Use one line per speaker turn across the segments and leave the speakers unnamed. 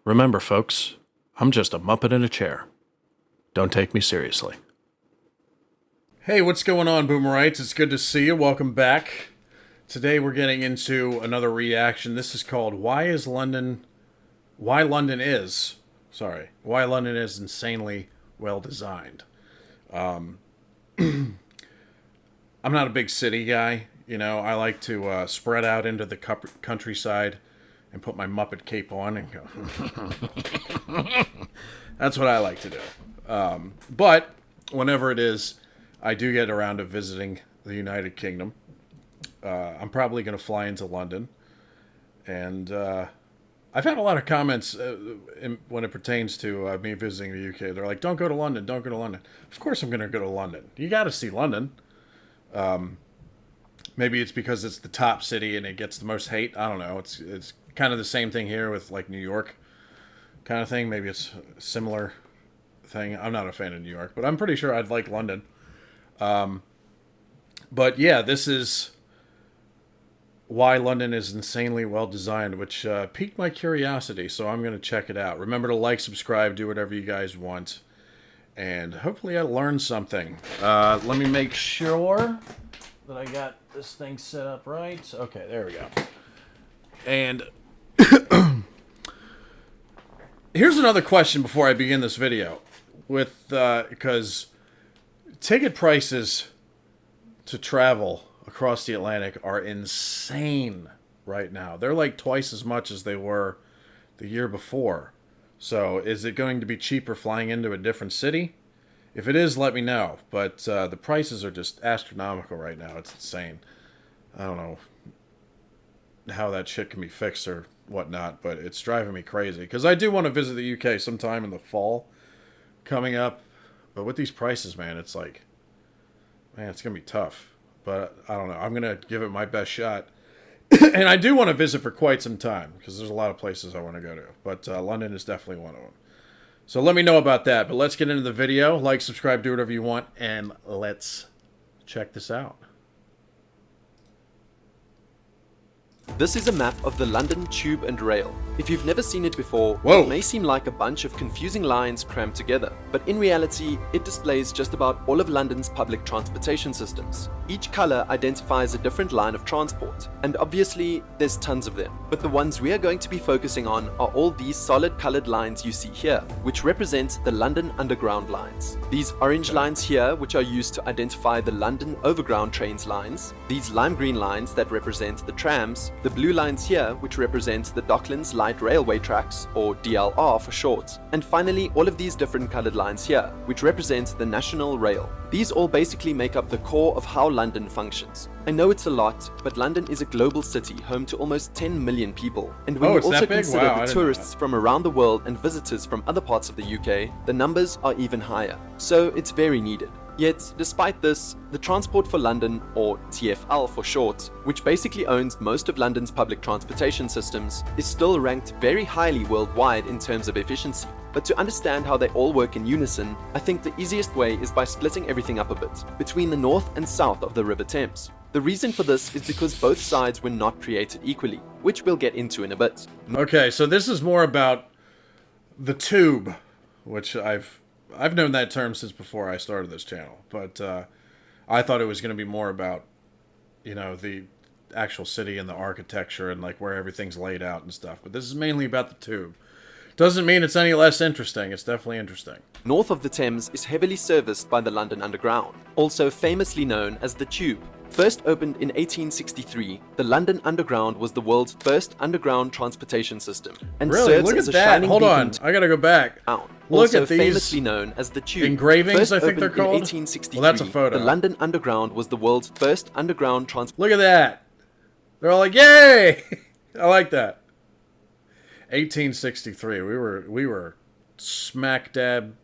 Remember, folks, I'm just a Muppet in a chair. Don't take me seriously. Hey, what's going on, Boomerites? It's good to see you. Welcome back. Today we're getting into another reaction. This is called Why London is Insanely Well Designed. I'm not a big city guy. You know, I like to spread out into the countryside and put my Muppet cape on and go. That's what I like to do. But whenever it is, I do get around to visiting the United Kingdom. I'm probably going to fly into London. And I've had a lot of comments when it pertains to me visiting the UK. They're like, don't go to London, don't go to London. Of course I'm going to go to London. You got to see London. Maybe it's because it's the top city and it gets the most hate. I don't know. It's kind of the same thing here with like New York kind of thing. Maybe it's a similar thing. I'm not a fan of New York, but I'm pretty sure I'd like London. But yeah, this is Why London is Insanely Well Designed, which piqued my curiosity, so I'm going to check it out. Remember to like, subscribe, do whatever you guys want, and hopefully I learned something. Let me make sure that I got this thing set up right. Okay, there we go. And here's another question before I begin this video, because ticket prices to travel across the Atlantic are insane right now. They're like twice as much as they were the year before. So is it going to be cheaper flying into a different city? If it is, let me know. But the prices are just astronomical right now. It's insane. I don't know how that shit can be fixed or whatnot, but it's driving me crazy. Because I do want to visit the UK sometime in the fall coming up. But with these prices, man, it's like, man, it's going to be tough. But I don't know. I'm going to give it my best shot. And I do want to visit for quite some time because there's a lot of places I want to go to. But London is definitely one of them. So let me know about that. But let's get into the video. Like, subscribe, do whatever you want. And let's check this out.
This is a map of the London Tube and Rail. If you've never seen it before,
Whoa.
It may seem like a bunch of confusing lines crammed together, but in reality, it displays just about all of London's public transportation systems. Each color identifies a different line of transport, and obviously, there's tons of them. But the ones we are going to be focusing on are all these solid colored lines you see here, which represent the London Underground lines. These orange lines here, which are used to identify the London Overground trains lines, these lime green lines that represent the trams, the blue lines here, which represent the Docklands Light Railway Tracks, or DLR for short, and finally all of these different colored lines here, which represent the National Rail. These all basically make up the core of how London functions. I know it's a lot, but London is a global city home to almost 10 million people, and when you also consider the tourists from around the world and visitors from other parts of the UK, the numbers are even higher, so it's very needed. Yet, despite this, the Transport for London, or TfL for short, which basically owns most of London's public transportation systems, is still ranked very highly worldwide in terms of efficiency. But to understand how they all work in unison, I think the easiest way is by splitting everything up a bit, between the north and south of the River Thames. The reason for this is because both sides were not created equally, which we'll get into in a bit.
Okay, so this is more about the tube, which I've known that term since before I started this channel, but I thought it was going to be more about, you know, the actual city and the architecture and like where everything's laid out and stuff. But this is mainly about the tube. Doesn't mean it's any less interesting. It's definitely interesting.
North of the Thames is heavily serviced by the London Underground, also famously known as the Tube. First opened in 1863, the London Underground was the world's first underground transportation system and serves
Look
as
at
a
that.
shining
Hold on,
beacon
I gotta go back.
Look
Also
at these famously known as the Tube.
engravings,
First
I think they're
opened in
called.
1863,
Well, that's a photo.
the London Underground was the world's first underground transport.
Look at that. They're all like, "Yay!" I like that. 1863. We were smack dab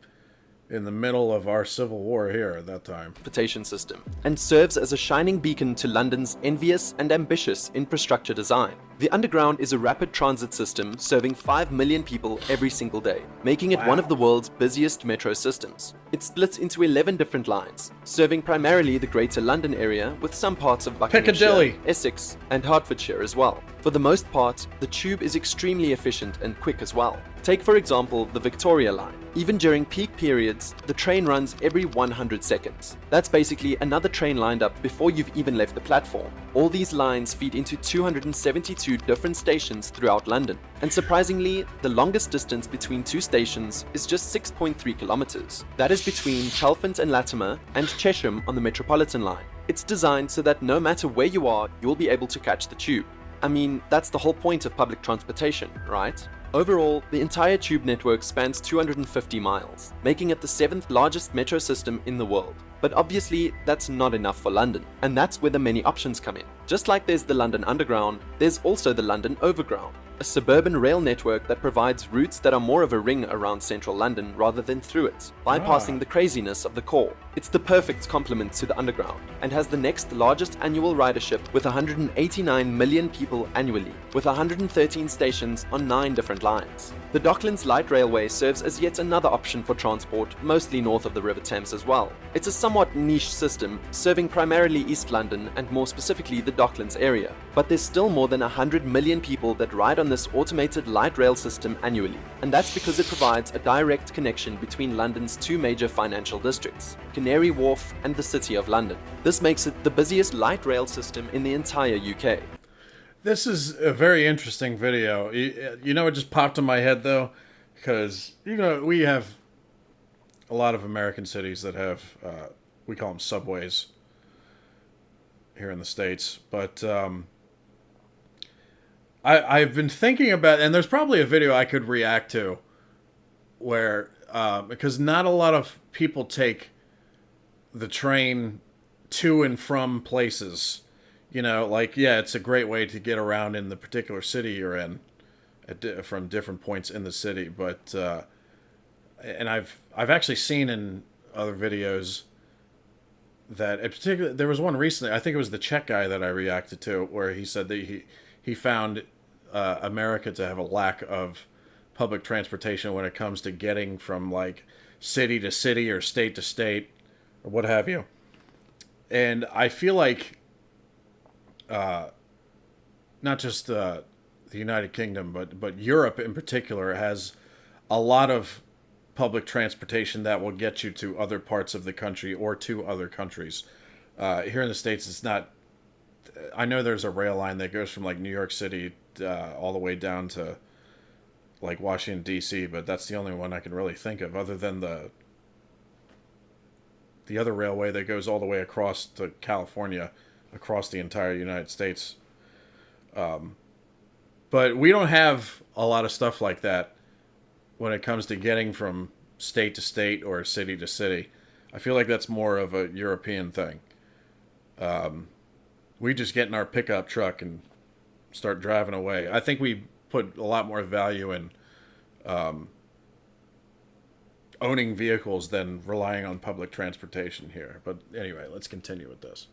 in the middle of our Civil War here at that time.
Transportation system, and serves as a shining beacon to London's envious and ambitious infrastructure design. The Underground is a rapid transit system serving 5 million people every single day, making it one of the world's busiest metro systems. It splits into 11 different lines, serving primarily the Greater London area with some parts of Buckinghamshire,
Piccadilly,
Essex, and Hertfordshire as well. For the most part, the tube is extremely efficient and quick as well. Take for example the Victoria line. Even during peak periods, the train runs every 100 seconds. That's basically another train lined up before you've even left the platform. All these lines feed into 272 different stations throughout London. And surprisingly, the longest distance between two stations is just 6.3 kilometers. That is between Chalfont and Latimer and Chesham on the Metropolitan line. It's designed so that no matter where you are, you'll be able to catch the tube. I mean, that's the whole point of public transportation, right? Overall, the entire tube network spans 250 miles, making it the 7th largest metro system in the world. But obviously, that's not enough for London, and that's where the many options come in. Just like there's the London Underground, there's also the London Overground, a suburban rail network that provides routes that are more of a ring around central London rather than through it, bypassing the craziness of the core. It's the perfect complement to the Underground, and has the next largest annual ridership with 189 million people annually, with 113 stations on 9 different lines. The Docklands Light Railway serves as yet another option for transport, mostly north of the River Thames as well. It's a somewhat niche system, serving primarily East London and more specifically the Docklands area, but there's still more than 100 million people that ride on this automated light rail system annually, and that's because it provides a direct connection between London's two major financial districts, Canary Wharf and the City of London. This makes it the busiest light rail system in the entire UK.
This is a very interesting video. You know, it just popped in my head though, because you know we have a lot of American cities that have we call them subways here in the States, but I've been thinking about, and there's probably a video I could react to where because not a lot of people take the train to and from places. You know, like, yeah, it's a great way to get around in the particular city you're in from different points in the city. But, and I've actually seen in other videos that, in particular, there was one recently, I think it was the Czech guy that I reacted to, where he said that he found America to have a lack of public transportation when it comes to getting from, like, city to city or state to state or what have you. And I feel like not just the United Kingdom, but Europe in particular has a lot of public transportation that will get you to other parts of the country or to other countries. Here in the States, it's not. I know there's a rail line that goes from like New York City all the way down to like Washington D.C., but that's the only one I can really think of, other than the other railway that goes all the way across to California, across the entire United States. But we don't have a lot of stuff like that when it comes to getting from state to state or city to city. I feel like that's more of a European thing. We just get in our pickup truck and start driving away. I think we put a lot more value in owning vehicles than relying on public transportation here. But anyway, let's continue with this.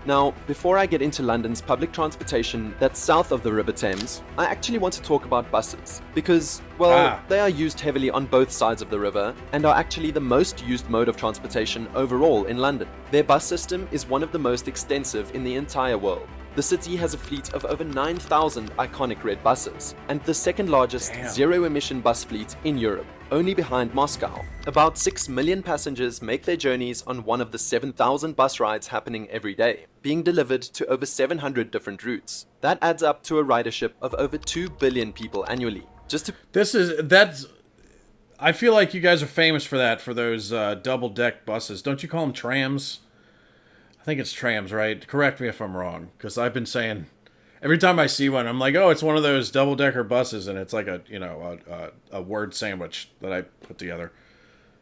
Now, before I get into London's public transportation that's south of the River Thames, I actually want to talk about buses, because, well, they are used heavily on both sides of the river and are actually the most used mode of transportation overall in London. Their bus system is one of the most extensive in the entire world. The city has a fleet of over 9,000 iconic red buses, and the second largest zero-emission bus fleet in Europe, only behind Moscow. About 6 million passengers make their journeys on one of the 7,000 bus rides happening every day, being delivered to over 700 different routes. That adds up to a ridership of over 2 billion people annually.
That's. I feel like you guys are famous for that, for those double-deck buses. Don't you call them trams? I think it's trams, right? Correct me if I'm wrong, because I've been saying every time I see one, I'm like, oh, it's one of those double-decker buses, and it's like a word sandwich that I put together.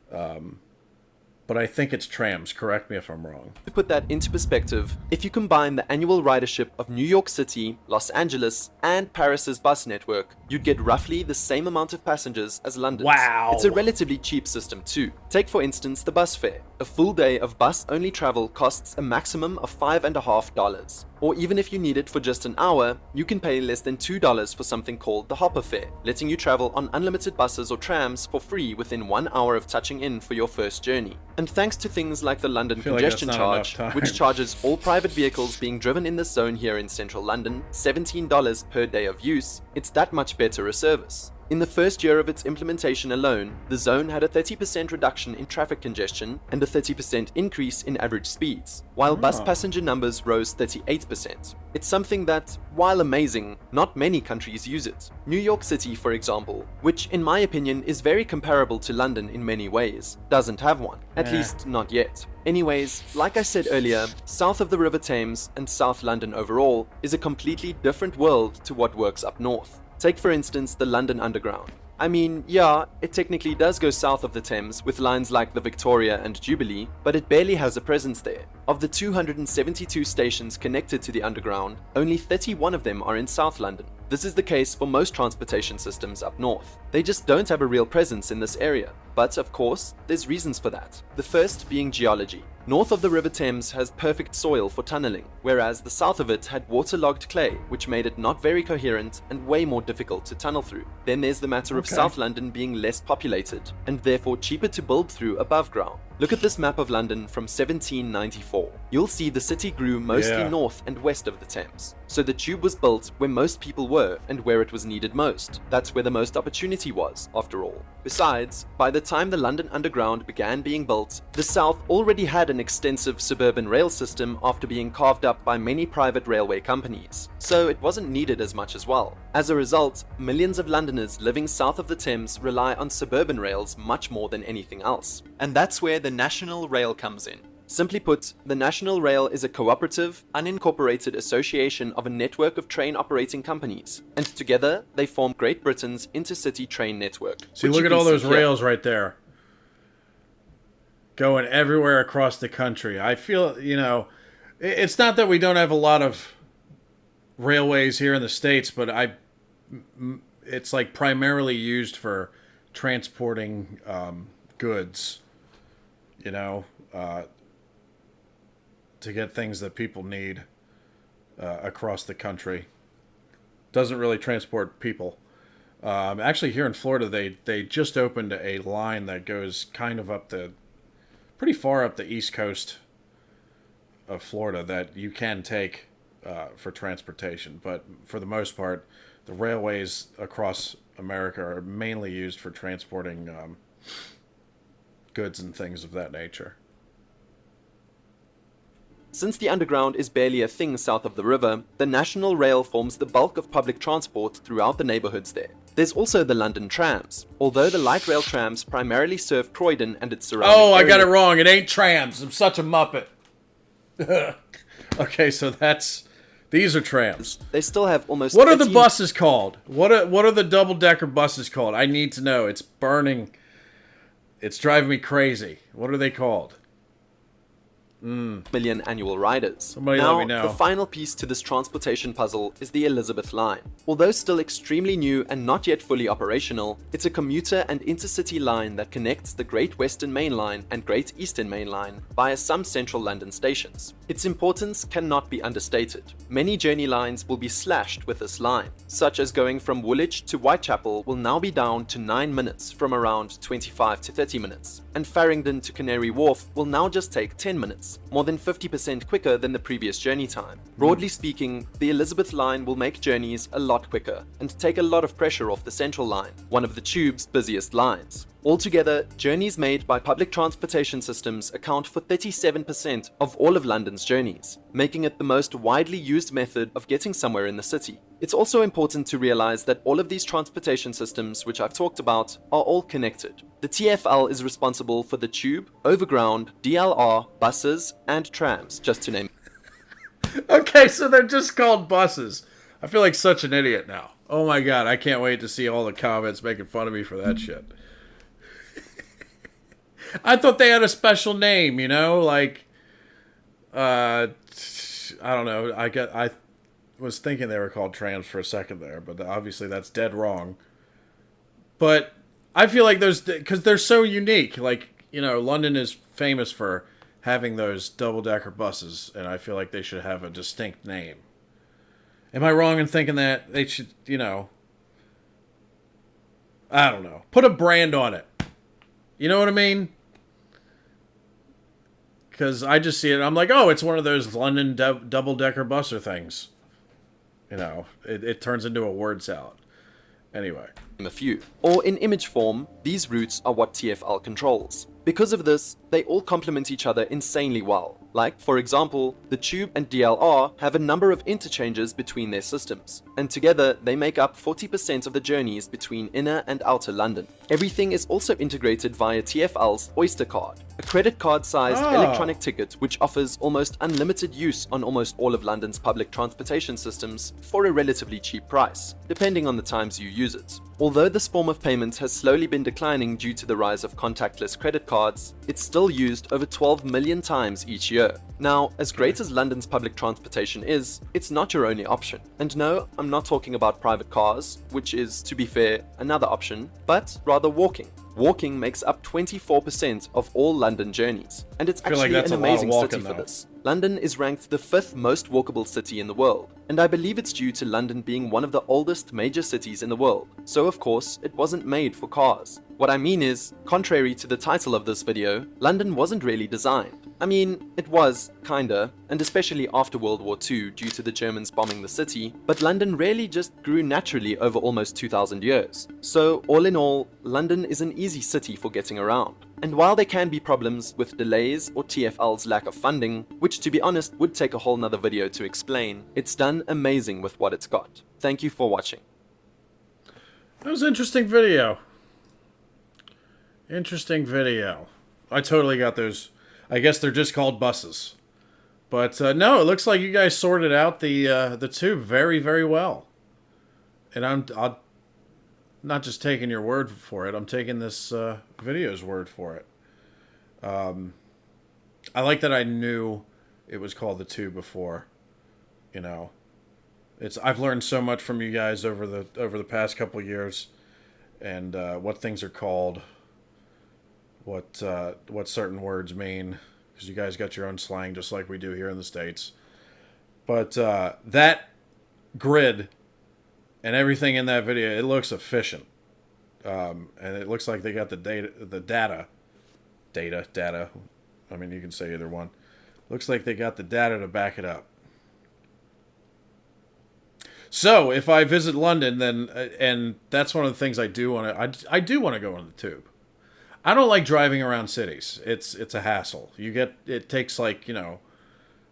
But I think it's trams. Correct me if I'm wrong.
To put that into perspective, if you combine the annual ridership of New York City, Los Angeles, and Paris's bus network, you'd get roughly the same amount of passengers as London's.
Wow!
It's a relatively cheap system too. Take for instance the bus fare. A full day of bus-only travel costs a maximum of $5.50. Or even if you need it for just an hour, you can pay less than $2 for something called the Hopper Fare, letting you travel on unlimited buses or trams for free within 1 hour of touching in for your first journey. And thanks to things like the London
feel like
Congestion
that's not
Charge,
enough time.
which charges all private vehicles being driven in this zone here in central London $17 per day of use, it's that much better a service. In the first year of its implementation alone, the zone had a 30% reduction in traffic congestion and a 30% increase in average speeds, while bus passenger numbers rose 38%. It's something that, while amazing, not many countries use it. New York City, for example, which in my opinion is very comparable to London in many ways, doesn't have one, at least not yet. Anyways, like I said earlier, south of the River Thames and South London overall is a completely different world to what works up north. Take for instance the London Underground. I mean, yeah, it technically does go south of the Thames with lines like the Victoria and Jubilee, but it barely has a presence there. Of the 272 stations connected to the Underground, only 31 of them are in South London. This is the case for most transportation systems up north. They just don't have a real presence in this area. But of course, there's reasons for that. The first being geology. North of the River Thames has perfect soil for tunneling, whereas the south of it had waterlogged clay, which made it not very coherent and way more difficult to tunnel through. Then there's the matter of South London being less populated, and therefore cheaper to build through above ground. Look at this map of London from 1794. You'll see the city grew mostly north and west of the Thames. So the tube was built where most people were and where it was needed most. That's where the most opportunity was, after all. Besides, by the time the London Underground began being built, the South already had an extensive suburban rail system after being carved up by many private railway companies. So it wasn't needed as much as well. As a result, millions of Londoners living south of the Thames rely on suburban rails much more than anything else. And that's where the National Rail comes in. Simply put, the National Rail is a cooperative, unincorporated association of a network of train operating companies, and together they form Great Britain's intercity train network.
See, look at all those rails right there. Going everywhere across the country. I feel, you know, it's not that we don't have a lot of railways here in the States, but it's like primarily used for transporting goods, you know, to get things that people need across the country. Doesn't really transport people. Actually, here in Florida, they just opened a line that goes kind of pretty far up the east coast of Florida that you can take for transportation. But for the most part, the railways across America are mainly used for transporting goods and things of that nature.
Since the Underground is barely a thing south of the river, the National Rail forms the bulk of public transport throughout the neighborhoods there. There's also the London trams, although the light rail trams primarily serve Croydon and its surrounding area.
Oh, I got it wrong. It ain't trams. I'm such a muppet. Okay, so these are trams.
They still have almost.
What are the buses called? What are the double-decker buses called? I need to know. It's burning. It's driving me crazy. What are they called?
Million annual riders.
Somebody let me know.
The final piece to this transportation puzzle is the Elizabeth Line. Although still extremely new and not yet fully operational, it's a commuter and intercity line that connects the Great Western Main Line and Great Eastern Main Line via some central London stations. Its importance cannot be understated. Many journey lines will be slashed with this line, such as going from Woolwich to Whitechapel will now be down to 9 minutes from around 25 to 30 minutes, and Farringdon to Canary Wharf will now just take 10 minutes. More than 50% quicker than the previous journey time. Broadly speaking, the Elizabeth Line will make journeys a lot quicker and take a lot of pressure off the Central Line, one of the tube's busiest lines. Altogether, journeys made by public transportation systems account for 37% of all of London's journeys, making it the most widely used method of getting somewhere in the city. It's also important to realize that all of these transportation systems, which I've talked about, are all connected. The TfL is responsible for the tube, overground, DLR, buses, and trams, just to name.
Okay, so they're just called buses. I feel like such an idiot now. Oh my god, I can't wait to see all the comments making fun of me for that shit. I thought they had a special name, you know, like, I don't know. I was thinking they were called trams for a second there, but obviously that's dead wrong. But I feel like because they're so unique. Like, you know, London is famous for having those double-decker buses, and I feel like they should have a distinct name. Am I wrong in thinking that they should, I don't know, put a brand on it? You know what I mean? Because I just see it, I'm like, oh, it's one of those London double-decker buser things. It turns into a word salad. Anyway.
A few. Or in image form, these routes are what TfL controls. Because of this, they all complement each other insanely well. Like, for example, the Tube and DLR have a number of interchanges between their systems, and together they make up 40% of the journeys between inner and outer London. Everything is also integrated via TfL's Oyster card, a credit card-sized electronic ticket which offers almost unlimited use on almost all of London's public transportation systems for a relatively cheap price, depending on the times you use it. Although this form of payment has slowly been declining due to the rise of contactless credit cards, it's still used over 12 million times each year. Now, as great as London's public transportation is, it's not your only option. And no, I'm not talking about private cars, which is, to be fair, another option, but rather walking. Walking makes up 24% of all London journeys, and it's actually an amazing city for this. London is ranked the 5th most walkable city in the world, and I believe it's due to London being one of the oldest major cities in the world, so of course it wasn't made for cars. What I mean is, contrary to the title of this video, London wasn't really designed. I mean, it was, kinda, and especially after World War II due to the Germans bombing the city, but London really just grew naturally over almost 2,000 years. So, all in all, London is an easy city for getting around. And while there can be problems with delays or TfL's lack of funding, which to be honest would take a whole nother video to explain, it's done amazing with what it's got. Thank you for watching.
That was an interesting video. Interesting video. I totally got those. I guess they're just called buses. But no, it looks like you guys sorted out the tube very, very well. And I'm not just taking your word for it. I'm taking this video's word for it. I like that I knew it was called the tube before. I've learned so much from you guys over the past couple years, and what things are called, what certain words mean, because you guys got your own slang just like we do here in the States. But that grid and everything in that video, it looks efficient, and it looks like they got the data. I mean, you can say either one. Looks like they got the data to back it up. So if I visit London, then and that's one of the things I do want to. I do want to go on the tube. I don't like driving around cities. It's a hassle. It takes like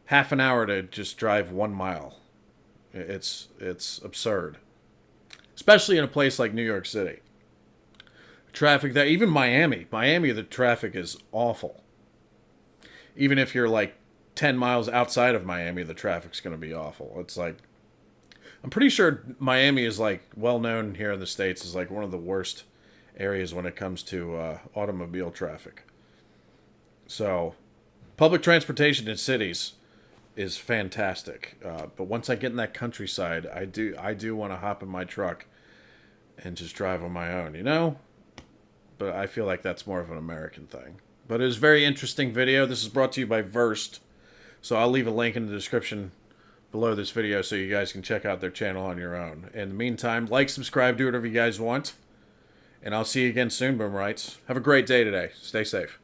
half an hour to just drive 1 mile. It's absurd, especially in a place like New York City. Traffic there, even Miami, the traffic is awful. Even if you're like 10 miles outside of Miami, the traffic's going to be awful. It's like, I'm pretty sure Miami is like well known here in the States as like one of the worst areas when it comes to automobile traffic. So, public transportation in cities is fantastic. But once I get in that countryside, I do want to hop in my truck and just drive on my own, But I feel like that's more of an American thing. But it was a very interesting video. This is brought to you by Versed. So I'll leave a link in the description below this video so you guys can check out their channel on your own. In the meantime, like, subscribe, do whatever you guys want. And I'll see you again soon, Boomerites. Have a great day today. Stay safe.